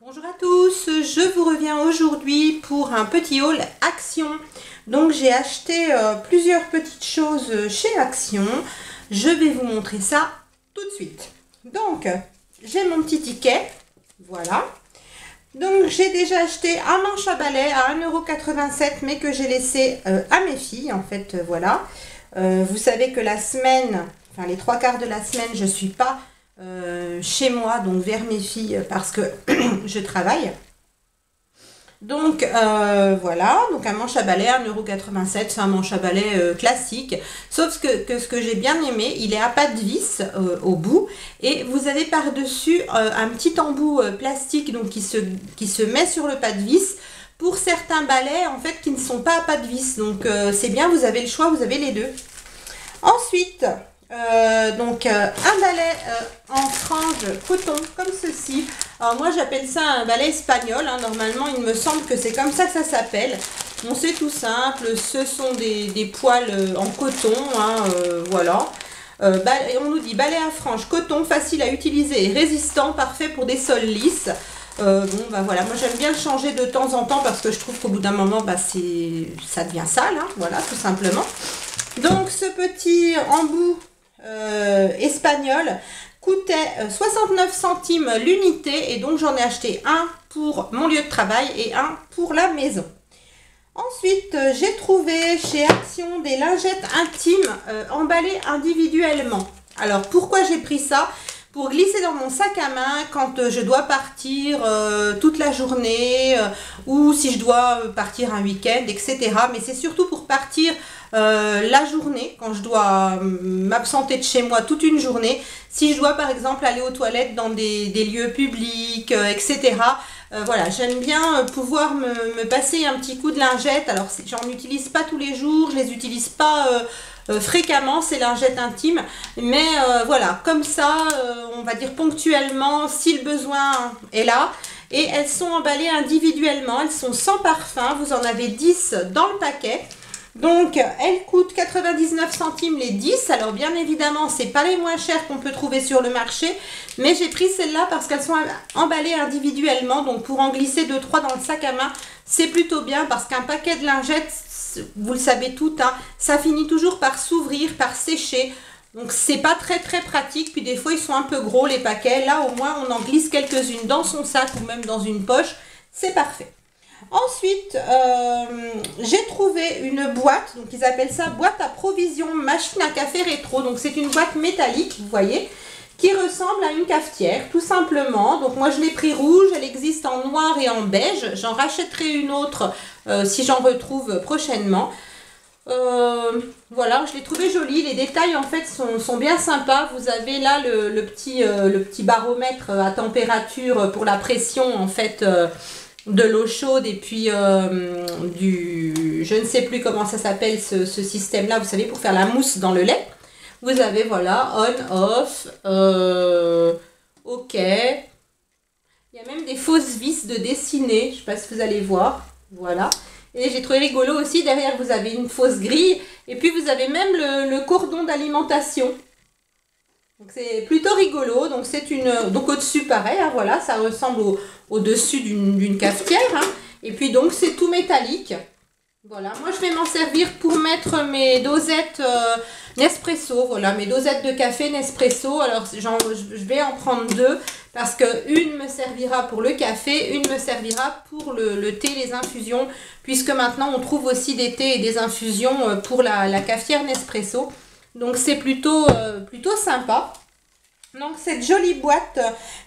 Bonjour à tous, je vous reviens aujourd'hui pour un petit haul Action. Donc j'ai acheté plusieurs petites choses chez Action. Je vais vous montrer ça tout de suite. Donc j'ai mon petit ticket, voilà. Donc j'ai déjà acheté un manche à balai à 1,87 € mais que j'ai laissé à mes filles en fait, voilà. Vous savez que la semaine, enfin les 3/4 de la semaine, je suis pas chez moi, donc vers mes filles parce que je travaille. Donc voilà, donc un manche à balai 1,87 €, c'est un manche à balai classique, sauf que ce que j'ai bien aimé, il est à pas de vis au bout, et vous avez par dessus un petit embout plastique donc qui se met sur le pas de vis pour certains balais en fait qui ne sont pas à pas de vis, donc c'est bien, vous avez le choix, vous avez les deux. Ensuite un balai en frange coton comme ceci. Alors moi j'appelle ça un balai espagnol, hein. Normalement il me semble que c'est comme ça que ça s'appelle. Bon, c'est tout simple, ce sont des poils en coton, hein, voilà. On nous dit balai à frange coton, facile à utiliser et résistant, parfait pour des sols lisses. Bon bah voilà, moi j'aime bien le changer de temps en temps parce que je trouve qu'au bout d'un moment bah, ça devient sale, hein, voilà, tout simplement. Donc ce petit embout espagnol coûtait 69 centimes l'unité, et donc j'en ai acheté un pour mon lieu de travail et un pour la maison. Ensuite j'ai trouvé chez Action des lingettes intimes emballées individuellement. Alors pourquoi j'ai pris ça? Pour glisser dans mon sac à main quand je dois partir toute la journée ou si je dois partir un week-end, etc. Mais c'est surtout pour partir la journée, quand je dois m'absenter de chez moi toute une journée. Si je dois par exemple aller aux toilettes dans des lieux publics, etc. Voilà, j'aime bien pouvoir me passer un petit coup de lingette. Alors j'en utilise pas tous les jours, je les utilise pas fréquemment ces lingettes intimes, mais voilà, comme ça on va dire ponctuellement si le besoin est là. Et elles sont emballées individuellement, elles sont sans parfum, vous en avez 10 dans le paquet. Donc elles coûtent 99 centimes les 10. Alors bien évidemment c'est pas les moins chères qu'on peut trouver sur le marché, mais j'ai pris celles-là parce qu'elles sont emballées individuellement, donc pour en glisser 2-3 dans le sac à main c'est plutôt bien, parce qu'un paquet de lingettes, vous le savez tout, hein, ça finit toujours par s'ouvrir, par sécher, donc c'est pas très pratique. Puis des fois ils sont un peu gros les paquets, là au moins on en glisse quelques-unes dans son sac ou même dans une poche, c'est parfait. Ensuite, j'ai trouvé une boîte, donc ils appellent ça boîte à provisions machine à café rétro. Donc c'est une boîte métallique, vous voyez, qui ressemble à une cafetière, tout simplement. Donc moi je l'ai pris rouge, elle existe en noir et en beige. J'en rachèterai une autre si j'en retrouve prochainement. Voilà, je l'ai trouvé jolie. Les détails en fait sont bien sympas. Vous avez là le petit baromètre à température pour la pression en fait de l'eau chaude, et puis je ne sais plus comment ça s'appelle ce système là, vous savez, pour faire la mousse dans le lait. Vous avez voilà on, off, ok. Il y a même des fausses vis de dessiner, je ne sais pas si vous allez voir, voilà. Et j'ai trouvé rigolo aussi, derrière vous avez une fausse grille, et puis vous avez même le cordon d'alimentation. Donc c'est plutôt rigolo. Donc c'est donc au-dessus pareil, hein, voilà, ça ressemble au-dessus d'une cafetière, hein. Et puis donc c'est tout métallique. Voilà, moi je vais m'en servir pour mettre mes dosettes Nespresso, voilà, mes dosettes de café Nespresso. Alors je vais en prendre deux, parce que une me servira pour le café, une me servira pour le thé, les infusions, puisque maintenant on trouve aussi des thés et des infusions pour la cafetière Nespresso. Donc c'est plutôt sympa. Donc cette jolie boîte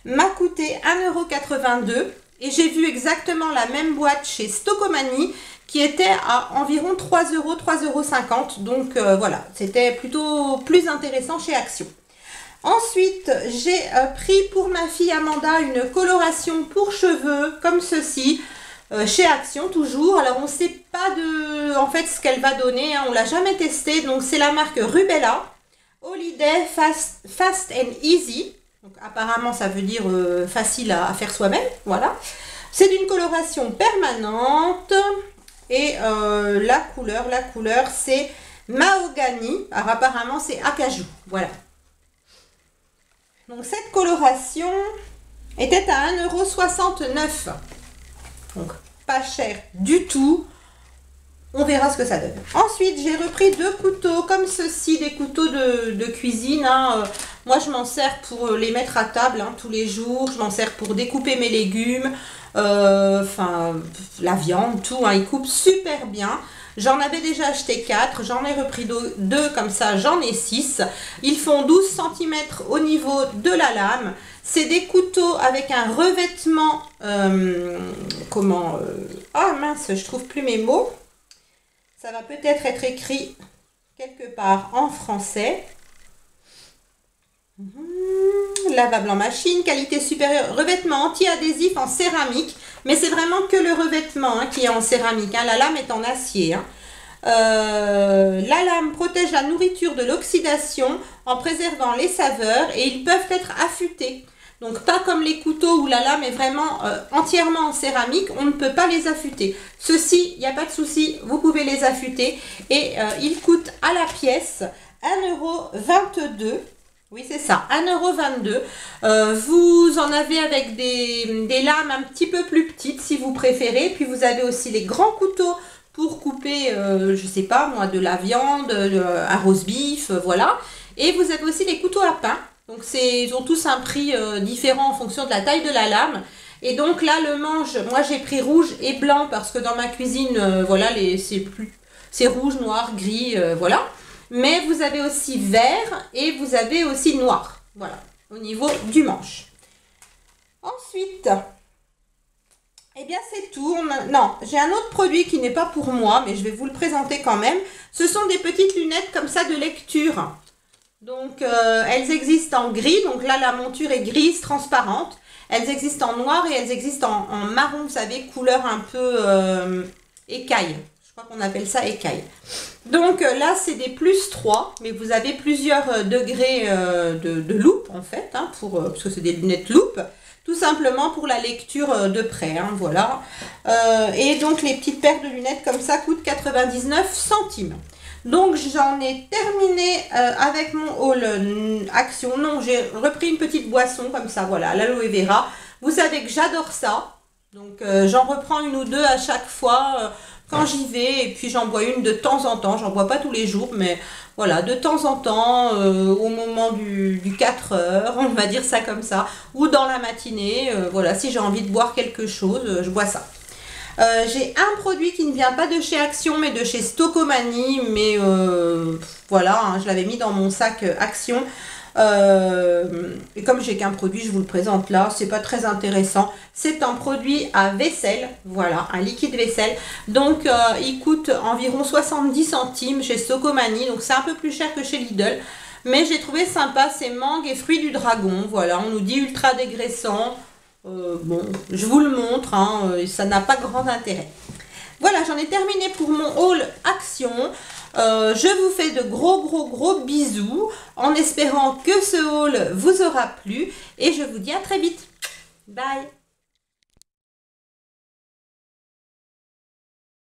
m'a coûté 1,82 € et j'ai vu exactement la même boîte chez Stocomanie qui était à environ 3 €, 3,50 €. Donc voilà, c'était plutôt plus intéressant chez Action. Ensuite, j'ai pris pour ma fille Amanda une coloration pour cheveux comme ceci. Chez Action toujours. Alors on ne sait pas en fait ce qu'elle va donner, hein, on l'a jamais testé. Donc c'est la marque Rubella Holiday Fast and Easy. Donc apparemment ça veut dire facile à faire soi-même, voilà. C'est d'une coloration permanente, et la couleur c'est mahogany. Alors apparemment c'est acajou, voilà. Donc cette coloration, était à 1,69 €. Donc pas cher du tout. On verra ce que ça donne. Ensuite, j'ai repris 2 couteaux comme ceci, des couteaux de cuisine. Hein. Moi, je m'en sers pour les mettre à table hein, tous les jours. Je m'en sers pour découper mes légumes, enfin la viande, tout. Hein. Ils coupent super bien. J'en avais déjà acheté 4, j'en ai repris 2 comme ça, j'en ai 6. Ils font 12 cm au niveau de la lame. C'est des couteaux avec un revêtement, ah mince, je trouve plus mes mots. Ça va peut-être être écrit quelque part en français. Lavable en machine, qualité supérieure, revêtement anti-adhésif en céramique. Mais c'est vraiment que le revêtement hein, qui est en céramique. Hein. La lame est en acier. Hein. La lame protège la nourriture de l'oxydation en préservant les saveurs et ils peuvent être affûtés. Donc pas comme les couteaux où la lame est vraiment entièrement en céramique, on ne peut pas les affûter. Ceux-ci, il n'y a pas de souci, vous pouvez les affûter et ils coûtent à la pièce 1,22 €. Oui, c'est ça, 1,22 €. Vous en avez avec des lames un petit peu plus petites si vous préférez. Puis vous avez aussi les grands couteaux pour couper, je sais pas moi, de la viande, un roast beef, voilà. Et vous avez aussi les couteaux à pain. Donc ils ont tous un prix différent en fonction de la taille de la lame. Et donc là, le manche, moi j'ai pris rouge et blanc parce que dans ma cuisine, voilà, c'est rouge, noir, gris, voilà. Mais vous avez aussi vert et vous avez aussi noir. Voilà, au niveau du manche. Ensuite, eh bien c'est tout. Non, j'ai un autre produit qui n'est pas pour moi, mais je vais vous le présenter quand même. Ce sont des petites lunettes comme ça de lecture. Donc, elles existent en gris. Donc là, la monture est grise, transparente. Elles existent en noir et elles existent en marron, vous savez, couleur un peu écaille. Je crois qu'on appelle ça écaille. Donc là, c'est des +3, mais vous avez plusieurs degrés de loupe, en fait, hein, parce que c'est des lunettes loupe. Tout simplement pour la lecture de près, hein, voilà. Et donc, les petites paires de lunettes comme ça coûtent 99 centimes. Donc j'en ai terminé avec mon haul Action. Non, j'ai repris une petite boisson comme ça, voilà, l'aloe vera. Vous savez que j'adore ça. Donc j'en reprends une ou deux à chaque fois quand j'y vais. Et puis j'en bois une de temps en temps. J'en bois pas tous les jours, mais voilà, de temps en temps, au moment du 4 heures, on va dire ça comme ça. Ou dans la matinée, voilà, si j'ai envie de boire quelque chose, je bois ça. J'ai un produit qui ne vient pas de chez Action mais de chez Stocomanie, mais voilà, hein, je l'avais mis dans mon sac Action et comme j'ai qu'un produit, je vous le présente là, c'est pas très intéressant. C'est un produit à vaisselle, voilà, un liquide vaisselle, donc il coûte environ 70 centimes chez Stocomanie, donc c'est un peu plus cher que chez Lidl, mais j'ai trouvé sympa. C'est mangue et fruits du dragon, voilà, on nous dit ultra dégraissant. Bon, je vous le montre, hein, ça n'a pas grand intérêt. Voilà, j'en ai terminé pour mon haul Action. Je vous fais de gros bisous en espérant que ce haul vous aura plu et je vous dis à très vite. Bye!